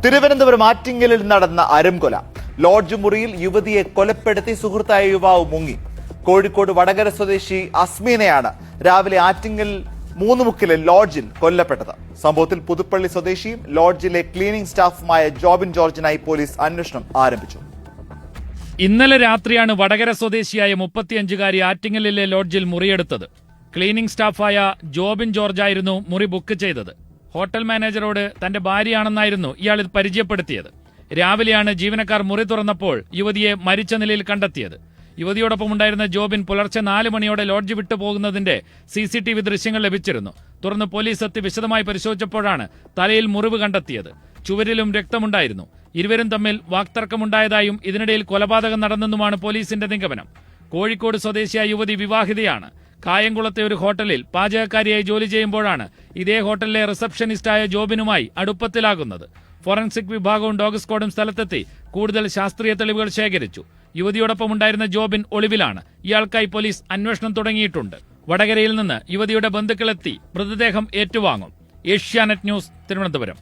തിരുവനന്തപുരം ആറ്റിങ്ങലിൽ നടന്ന അരംകൊല. ലോഡ്ജ് മുറിയിൽ യുവതിയെ കൊലപ്പെടുത്തി സുഹൃത്തായ യുവാവ് മുങ്ങി. കോഴിക്കോട് വടകര സ്വദേശി അസ്മീനയാണ് രാവിലെ ആറ്റിങ്ങൽ മൂന്നുമുക്കിലെ ലോഡ്ജിൽ കൊല്ലപ്പെട്ടത്. സംഭവത്തിൽ പുതുപ്പള്ളി സ്വദേശിയും ലോഡ്ജിലെ ക്ലീനിംഗ് സ്റ്റാഫുമായ ജോബിൻ ജോർജിനായി പോലീസ് അന്വേഷണം ആരംഭിച്ചു. ഇന്നലെ രാത്രിയാണ് വടകര സ്വദേശിയായ 35-കാരി ആറ്റിങ്ങലിലെ ലോഡ്ജിൽ മുറിയെടുത്തത്. ക്ലീനിംഗ് സ്റ്റാഫായ ജോബിൻ ജോർജായിരുന്നു മുറി ബുക്ക് ചെയ്തത്. ഹോട്ടൽ മാനേജറോട് തന്റെ ഭാര്യയാണെന്നായിരുന്നു ഇയാൾ ഇത് പരിചയപ്പെടുത്തിയത്. രാവിലെയാണ് ജീവനക്കാർ മുറി തുറന്നപ്പോൾ യുവതിയെ മരിച്ച നിലയിൽ കണ്ടെത്തിയത്. യുവതിയോടൊപ്പം ഉണ്ടായിരുന്ന ജോബിൻ പുലർച്ചെ 4 മണിയോടെ ലോഡ്ജ് വിട്ടുപോകുന്നതിന്റെ CCTV ദൃശ്യങ്ങൾ ലഭിച്ചിരുന്നു. തുടർന്ന് പോലീസ് എത്തി വിശദമായി പരിശോധിച്ചപ്പോഴാണ് തലയിൽ മുറിവ് കണ്ടെത്തിയത്. ചുവരിലും രക്തമുണ്ടായിരുന്നു. ഇരുവരും തമ്മിൽ വാക്തർക്കമുണ്ടായതായും ഇതിനിടയിൽ കൊലപാതകം നടന്നെന്നുമാണ് പോലീസിന്റെ നിഗമനം. കോഴിക്കോട് സ്വദേശിയായ യുവതി വിവാഹിതയാണ്. കായംകുളത്തെ ഒരു ഹോട്ടലിൽ പാചകക്കാരിയായി ജോലി ചെയ്യുമ്പോഴാണ് ഇതേ ഹോട്ടലിലെ റിസപ്ഷനിസ്റ്റായ ജോബിനുമായി അടുപ്പത്തിലാകുന്നത്. ഫോറൻസിക് വിഭാഗവും ഡോഗ് സ്ക്വാഡും സ്ഥലത്തെത്തി കൂടുതൽ ശാസ്ത്രീയ തെളിവുകൾ ശേഖരിച്ചു. യുവതിയോടൊപ്പം ഉണ്ടായിരുന്ന ജോബിൻ ഒളിവിലാണ്. ഇയാൾക്കായി പോലീസ് അന്വേഷണം തുടങ്ങിയിട്ടുണ്ട്. വടകരയിൽ നിന്ന് യുവതിയുടെ ബന്ധുക്കളെത്തി മൃതദേഹം ഏറ്റുവാങ്ങും. ഏഷ്യാനെറ്റ് ന്യൂസ്, തിരുവനന്തപുരം.